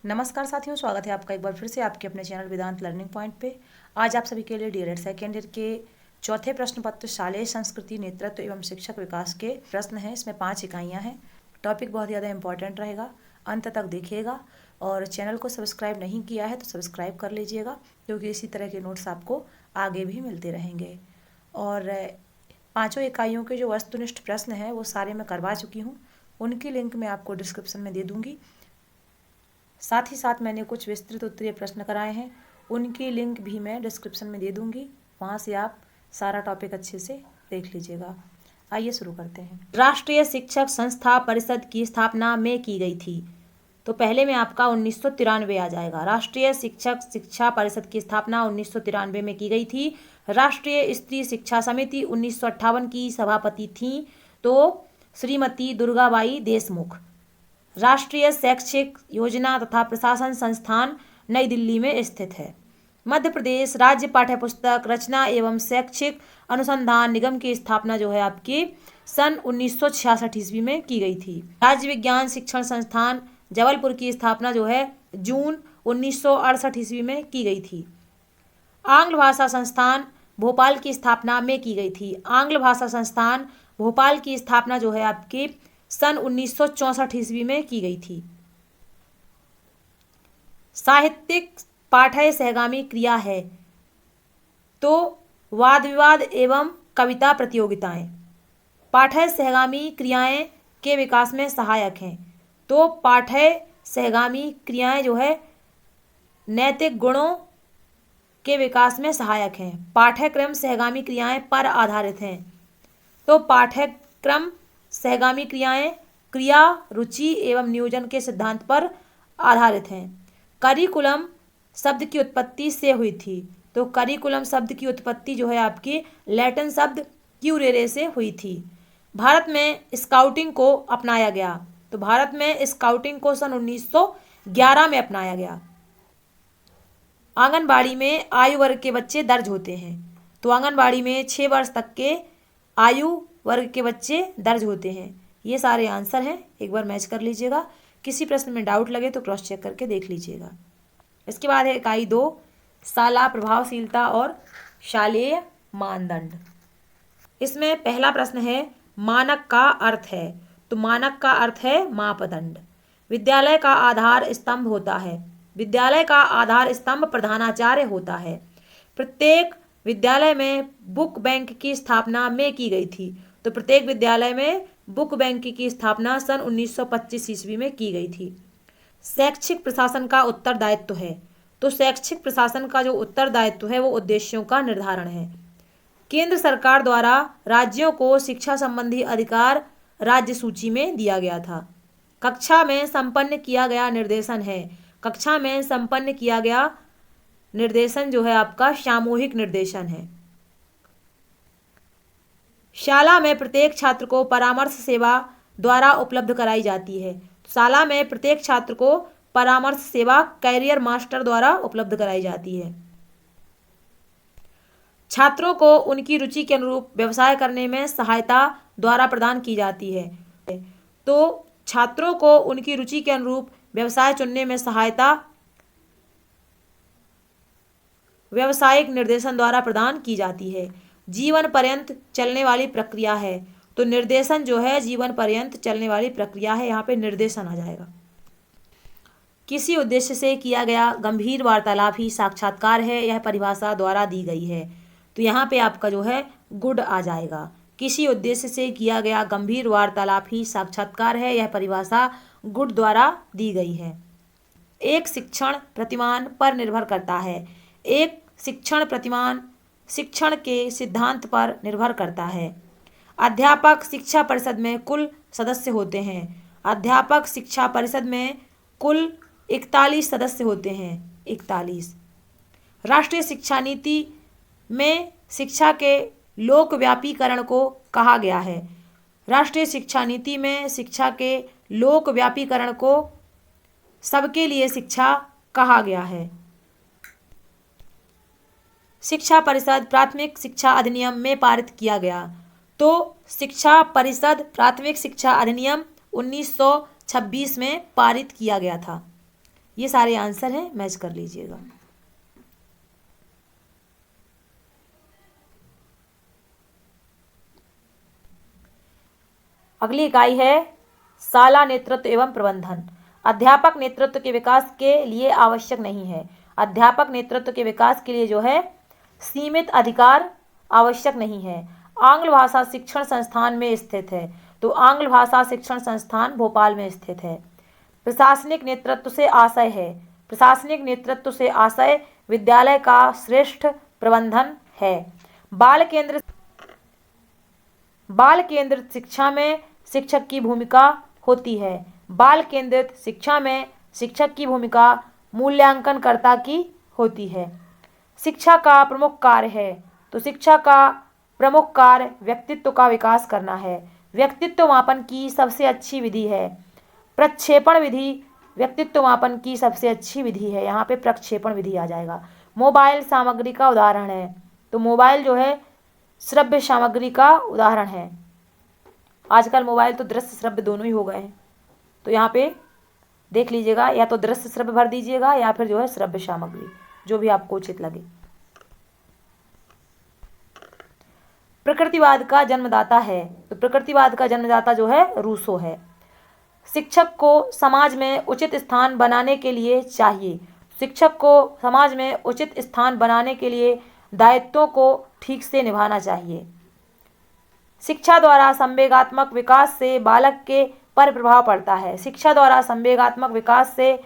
नमस्कार साथियों, स्वागत है आपका एक बार फिर से आपके अपने चैनल वेदांत लर्निंग पॉइंट पे। आज आप सभी के लिए डीएलएड सेकेंड ईयर के चौथे प्रश्न पत्र शालेय संस्कृति नेतृत्व एवं शिक्षक विकास के प्रश्न हैं। इसमें 5 इकाइयां हैं। टॉपिक बहुत ज़्यादा इंपॉर्टेंट रहेगा, अंत तक देखिएगा। और चैनल को सब्सक्राइब नहीं किया है तो सब्सक्राइब कर लीजिएगा, क्योंकि इसी तरह के नोट्स आपको आगे भी मिलते रहेंगे। और 5 इकाइयों के जो वस्तुनिष्ठ प्रश्न हैं वो सारे मैं करवा चुकी हूँ। उनकी लिंक मैं आपको डिस्क्रिप्शन में दे दूँगी। साथ ही साथ मैंने कुछ विस्तृत उत्तरीय प्रश्न कराए हैं, उनकी लिंक भी मैं डिस्क्रिप्शन में दे दूंगी। वहाँ से आप सारा टॉपिक अच्छे से देख लीजिएगा। आइए शुरू करते हैं। राष्ट्रीय शिक्षक संस्था परिषद की स्थापना में की गई थी। तो पहले में आपका 1993 आ जाएगा। राष्ट्रीय शिक्षक शिक्षा परिषद की स्थापना 1993 में की गई थी। राष्ट्रीय स्त्री शिक्षा समिति 1958 की सभापति थी तो श्रीमती दुर्गाबाई देशमुख। राष्ट्रीय शैक्षिक योजना तथा प्रशासन संस्थान नई दिल्ली में स्थित है। मध्य प्रदेश राज्य पाठ्यपुस्तक रचना एवं शैक्षिक अनुसंधान निगम की स्थापना जो है आपकी सन 1966 ईस्वी में की गई थी। राज्य विज्ञान शिक्षण संस्थान जबलपुर की स्थापना जो है जून 1968 ईस्वी में की गई थी। आंग्ल भाषा संस्थान भोपाल की स्थापना में की गई थी। आंग्ल भाषा संस्थान भोपाल की स्थापना जो है आपकी सन 1964 ईस्वी में की गई थी। साहित्यिक पाठ्य सहगामी क्रिया है तो वाद विवाद एवं कविता प्रतियोगिताएं। पाठ्य सहगामी क्रियाएं के विकास में सहायक हैं तो पाठ्य सहगामी क्रियाएं जो है नैतिक गुणों के विकास में सहायक हैं। पाठ्यक्रम सहगामी क्रियाएं पर आधारित हैं तो पाठ्यक्रम सहगामी क्रियाएं क्रिया रुचि एवं नियोजन के सिद्धांत पर आधारित हैं। करिकुलम शब्द की उत्पत्ति से हुई थी तो करिकुलम शब्द की उत्पत्ति जो है आपकी लैटिन शब्द क्यूरेरे से हुई थी। भारत में स्काउटिंग को अपनाया गया तो भारत में स्काउटिंग को सन 1911 में अपनाया गया। आंगनबाड़ी में आयु वर्ग के बच्चे दर्ज होते हैं तो आंगनबाड़ी में 6 वर्ष तक के आयु वर्ग के बच्चे दर्ज होते हैं। ये सारे आंसर हैं, एक बार मैच कर लीजिएगा। किसी प्रश्न में डाउट लगे तो क्रॉस चेक करके देख लीजिएगा। इसके बाद है इकाई 2 शाला प्रभावशीलता और शालेय मानदंड। इसमें पहला प्रश्न है मानक का अर्थ है तो मानक का अर्थ है मापदंड। विद्यालय का आधार स्तंभ होता है। विद्यालय का आधार स्तंभ प्रधानाचार्य होता है। प्रत्येक विद्यालय में बुक बैंक की स्थापना में की गई थी तो प्रत्येक विद्यालय में बुक बैंक की स्थापना सन 1925 ईस्वी में की गई थी। शैक्षिक प्रशासन का उत्तरदायित्व है तो शैक्षिक प्रशासन का जो उत्तरदायित्व है वो उद्देश्यों का निर्धारण है। केंद्र सरकार द्वारा राज्यों को शिक्षा संबंधी अधिकार राज्य सूची में दिया गया था। कक्षा में संपन्न किया गया निर्देशन है। कक्षा में संपन्न किया गया निर्देशन जो है आपका सामूहिक निर्देशन है। शाला में प्रत्येक छात्र को परामर्श सेवा द्वारा उपलब्ध कराई जाती है। शाला में प्रत्येक छात्र को परामर्श सेवा कैरियर मास्टर द्वारा उपलब्ध कराई जाती है। छात्रों को उनकी रुचि के अनुरूप व्यवसाय करने में सहायता द्वारा प्रदान की जाती है तो छात्रों को उनकी रुचि के अनुरूप व्यवसाय चुनने में सहायता व्यावसायिक निर्देशन द्वारा प्रदान की जाती है। जीवन पर्यंत चलने वाली प्रक्रिया है तो निर्देशन जो है जीवन पर्यंत चलने वाली प्रक्रिया है, यहाँ पे निर्देशन आ जाएगा। किसी उद्देश्य से किया गया गंभीर वार्तालाप ही साक्षात्कार है, यह परिभाषा द्वारा दी गई है तो यहाँ पे आपका जो है गुड आ जाएगा। किसी उद्देश्य से किया गया गंभीर वार्तालाप ही साक्षात्कार है, यह परिभाषा गुड द्वारा दी गई है। एक शिक्षण प्रतिमान पर निर्भर करता है। एक शिक्षण प्रतिमान शिक्षण के सिद्धांत पर निर्भर करता है। अध्यापक शिक्षा परिषद में कुल सदस्य होते हैं। अध्यापक शिक्षा परिषद में कुल 41 सदस्य होते हैं। 41। राष्ट्रीय शिक्षा नीति में शिक्षा के लोकव्यापीकरण को कहा गया है। राष्ट्रीय शिक्षा नीति में शिक्षा के लोकव्यापीकरण को सबके लिए शिक्षा कहा गया है। शिक्षा परिषद प्राथमिक शिक्षा अधिनियम में पारित किया गया तो शिक्षा परिषद प्राथमिक शिक्षा अधिनियम 1926 में पारित किया गया था। ये सारे आंसर हैं, मैच कर लीजिएगा। अगली इकाई है शाला नेतृत्व एवं प्रबंधन। अध्यापक नेतृत्व के विकास के लिए आवश्यक नहीं है। अध्यापक नेतृत्व के विकास के लिए जो है सीमित अधिकार आवश्यक नहीं है। आंग्ल भाषा शिक्षण संस्थान में स्थित है, तो आंग्ल भाषा शिक्षण संस्थान भोपाल में स्थित है। प्रशासनिक नेतृत्व से आशय है। प्रशासनिक नेतृत्व से आशय विद्यालय का श्रेष्ठ प्रबंधन है। बाल केंद्रित शिक्षा में शिक्षक की भूमिका होती है। बाल केंद्रित शिक्षा में शिक्षक की भूमिका मूल्यांकनकर्ता की होती है। शिक्षा का प्रमुख कार्य है, तो शिक्षा का प्रमुख कार्य व्यक्तित्व का विकास करना है। व्यक्तित्व मापन की सबसे अच्छी विधि है प्रक्षेपण विधि। व्यक्तित्व मापन की सबसे अच्छी विधि है, यहाँ पे प्रक्षेपण विधि आ जाएगा। मोबाइल सामग्री का उदाहरण है, तो मोबाइल जो है श्रव्य सामग्री का उदाहरण है। आजकल मोबाइल तो दृश्य श्रव्य दोनों ही हो गए हैं, तो यहाँ पे देख लीजिएगा, या तो दृश्य श्रव्य भर दीजिएगा या फिर जो है श्रव्य सामग्री, जो भी आपको उचित लगे। प्रकृतिवाद का जन्मदाता है, तो प्रकृतिवाद का जन्मदाता जो है रूसो है। शिक्षक को समाज में उचित स्थान बनाने के लिए चाहिए। शिक्षक को समाज में उचित स्थान बनाने के लिए दायित्वों को ठीक से निभाना चाहिए। शिक्षा द्वारा संवेगात्मक विकास से बालक के पर प्रभाव पड़ता है। शिक्षा द्वारा संवेगात्मक विकास से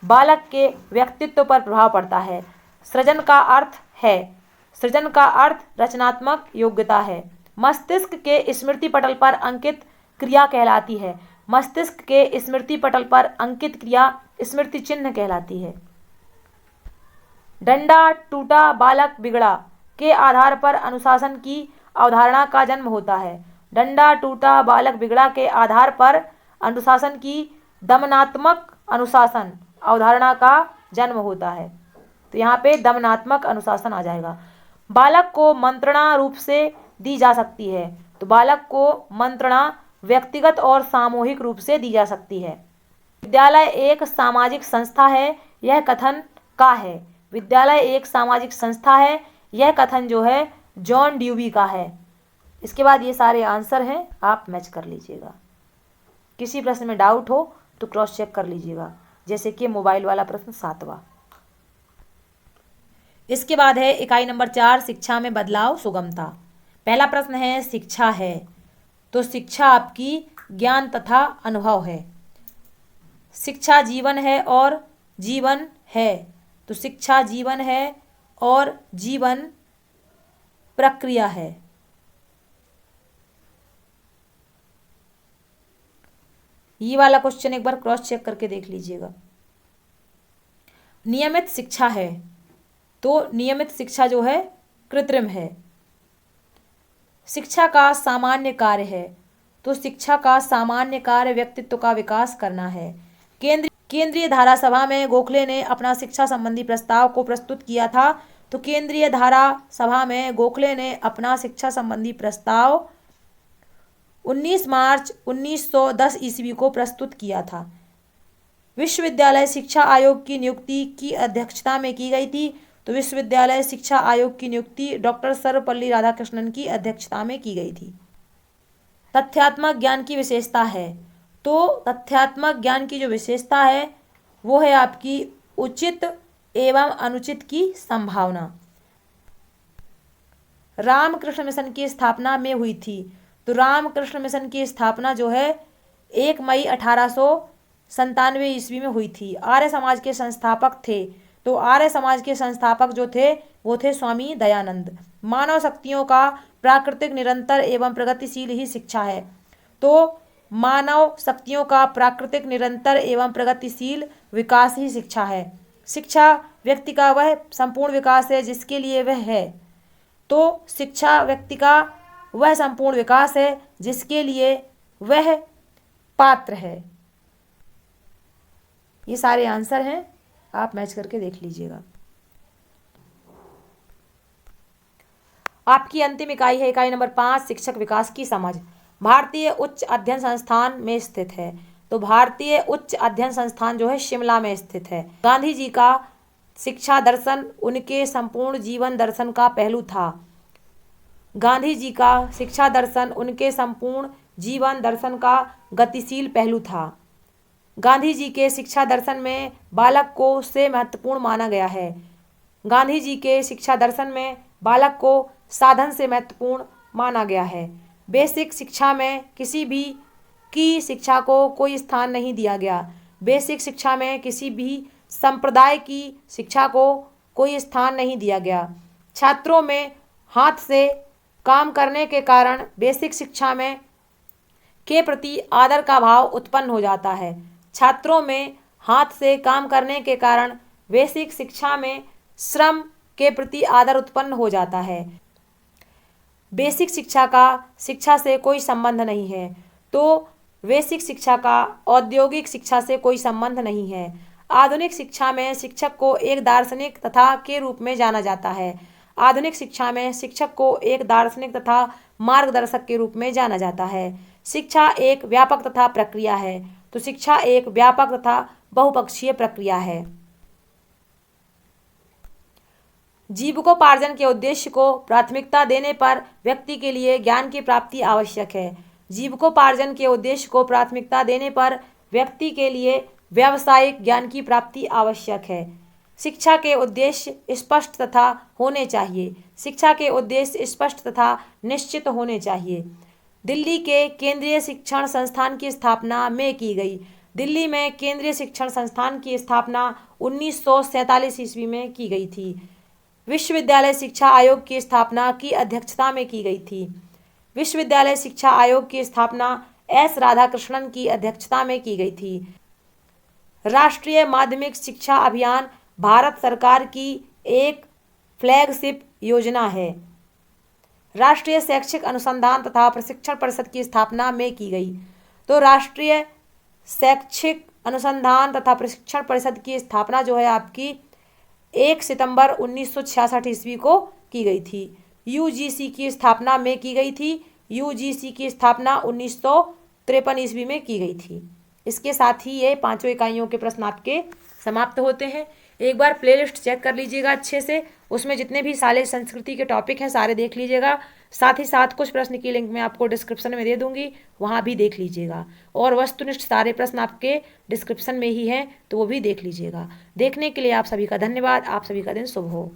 बालक के व्यक्तित्व पर प्रभाव पड़ता है। सृजन का अर्थ रचनात्मक योग्यता है। मस्तिष्क के स्मृति पटल पर अंकित क्रिया कहलाती है। मस्तिष्क के स्मृति पटल पर अंकित क्रिया स्मृति चिन्ह कहलाती है। डंडा टूटा बालक बिगड़ा के आधार पर अनुशासन की अवधारणा का जन्म होता है। डंडा टूटा बालक बिगड़ा के आधार पर अनुशासन की दमनात्मक अनुशासन अवधारणा का जन्म होता है, तो यहाँ पे दमनात्मक अनुशासन आ जाएगा। बालक को मंत्रणा रूप से दी जा सकती है, तो बालक को मंत्रणा व्यक्तिगत और सामूहिक रूप से दी जा सकती है। विद्यालय एक सामाजिक संस्था है, यह कथन का है। विद्यालय एक सामाजिक संस्था है, यह कथन जो है जॉन ड्यूवी का है। इसके बाद ये सारे आंसर हैं, आप मैच कर लीजिएगा। किसी प्रश्न में डाउट हो तो क्रॉस चेक कर लीजिएगा, जैसे कि मोबाइल वाला प्रश्न 7वां। इसके बाद है इकाई नंबर 4, शिक्षा में बदलाव सुगमता। पहला प्रश्न है शिक्षा है, तो शिक्षा आपकी ज्ञान तथा अनुभव है। शिक्षा जीवन है और जीवन है, तो शिक्षा जीवन है और जीवन प्रक्रिया है। ये वाला क्वेश्चन एक बार क्रॉस चेक करके देख लीजिएगा। नियमित शिक्षा है, तो नियमित शिक्षा जो है कृत्रिम है। शिक्षा का सामान्य कार्य है, तो शिक्षा का सामान्य कार्य व्यक्तित्व का विकास करना है। केंद्रीय धारा सभा में गोखले ने अपना शिक्षा संबंधी प्रस्ताव को प्रस्तुत किया था, तो केंद्रीय धारा सभा में गोखले ने अपना शिक्षा संबंधी प्रस्ताव 19 मार्च 1910 ईस्वी को प्रस्तुत किया था। विश्वविद्यालय शिक्षा आयोग की नियुक्ति की अध्यक्षता में की गई थी, तो विश्वविद्यालय शिक्षा आयोग की नियुक्ति डॉक्टर सर्वपल्ली राधाकृष्णन की अध्यक्षता में की गई थी। तथ्यात्मक ज्ञान की विशेषता है, तो तथ्यात्मक ज्ञान की जो विशेषता है वो है आपकी उचित एवं अनुचित की संभावना। रामकृष्ण मिशन की स्थापना में हुई थी, तो रामकृष्ण मिशन की स्थापना जो है 1 मई 1897 ईस्वी में हुई थी। आर्य समाज के संस्थापक थे, तो आर्य समाज के संस्थापक जो थे वो थे स्वामी दयानंद। मानव शक्तियों का प्राकृतिक निरंतर एवं प्रगतिशील ही शिक्षा है, तो मानव शक्तियों का प्राकृतिक निरंतर एवं प्रगतिशील विकास ही शिक्षा है। शिक्षा व्यक्ति का वह संपूर्ण विकास है जिसके लिए वह है, तो शिक्षा व्यक्ति का वह संपूर्ण विकास है जिसके लिए वह पात्र है। ये सारे आंसर हैं, आप मैच करके देख लीजिएगा। आपकी अंतिम इकाई है इकाई नंबर 5, शिक्षक विकास की समझ। भारतीय उच्च अध्ययन संस्थान में स्थित है। तो भारतीय उच्च अध्ययन संस्थान जो है शिमला में स्थित है। गांधी जी का शिक्षा दर्शन उनके संपूर्ण जीवन दर्शन का पहलू था। गांधी जी का शिक्षा दर्शन उनके संपूर्ण जीवन दर्शन का गतिशील पहलू था। गांधी जी के शिक्षा दर्शन में बालक को से महत्वपूर्ण माना गया है। गांधी जी के शिक्षा दर्शन में बालक को साधन से महत्वपूर्ण माना गया है। बेसिक शिक्षा में किसी भी की शिक्षा को कोई स्थान नहीं दिया गया। बेसिक शिक्षा में किसी भी संप्रदाय की शिक्षा को कोई स्थान नहीं दिया गया। छात्रों में हाथ से काम करने के कारण बेसिक शिक्षा में के प्रति आदर का भाव उत्पन्न हो जाता है। छात्रों में हाथ से काम करने के कारण बेसिक शिक्षा में श्रम के प्रति आदर उत्पन्न हो जाता है। बेसिक शिक्षा का शिक्षा से कोई संबंध नहीं है, तो बेसिक शिक्षा का औद्योगिक शिक्षा से कोई संबंध नहीं है। आधुनिक शिक्षा में शिक्षक को एक दार्शनिक तथा के रूप में जाना जाता है। आधुनिक शिक्षा में शिक्षक को एक दार्शनिक तथा मार्गदर्शक के रूप में जाना जाता है। शिक्षा एक व्यापक तथा प्रक्रिया है, तो शिक्षा एक व्यापक तथा बहुपक्षीय प्रक्रिया है। जीविकोपार्जन के उद्देश्य को प्राथमिकता देने पर व्यक्ति के लिए ज्ञान की प्राप्ति आवश्यक है। जीविकोपार्जन के उद्देश्य को प्राथमिकता देने पर व्यक्ति के लिए व्यावसायिक ज्ञान की प्राप्ति आवश्यक है। शिक्षा के उद्देश्य स्पष्ट तथा होने चाहिए। शिक्षा के उद्देश्य स्पष्ट तथा निश्चित होने चाहिए। दिल्ली के केंद्रीय शिक्षण संस्थान की स्थापना में की गई। दिल्ली में केंद्रीय शिक्षण संस्थान की स्थापना 1947 ईस्वी में की गई थी। विश्वविद्यालय शिक्षा आयोग की स्थापना की अध्यक्षता में की गई थी। विश्वविद्यालय शिक्षा आयोग की स्थापना एस राधाकृष्णन की अध्यक्षता में की गई थी। राष्ट्रीय माध्यमिक शिक्षा अभियान भारत सरकार की एक फ्लैगशिप योजना है। राष्ट्रीय शैक्षिक अनुसंधान तथा प्रशिक्षण परिषद की स्थापना में की गई। तो राष्ट्रीय शैक्षिक अनुसंधान तथा प्रशिक्षण परिषद की स्थापना जो है आपकी 1 सितंबर 1966 ईस्वी को की गई थी। यूजीसी की स्थापना में की गई थी। यूजीसी की स्थापना 1953 ईस्वी में की गई थी। इसके साथ ही ये 5 इकाइयों के प्रश्न आपके समाप्त होते हैं। एक बार प्लेलिस्ट चेक कर लीजिएगा अच्छे से, उसमें जितने भी सारे संस्कृति के टॉपिक हैं सारे देख लीजिएगा। साथ ही साथ कुछ प्रश्न की लिंक मैं आपको डिस्क्रिप्शन में दे दूंगी, वहाँ भी देख लीजिएगा। और वस्तुनिष्ठ सारे प्रश्न आपके डिस्क्रिप्शन में ही हैं, तो वो भी देख लीजिएगा। देखने के लिए आप सभी का धन्यवाद। आप सभी का दिन शुभ हो।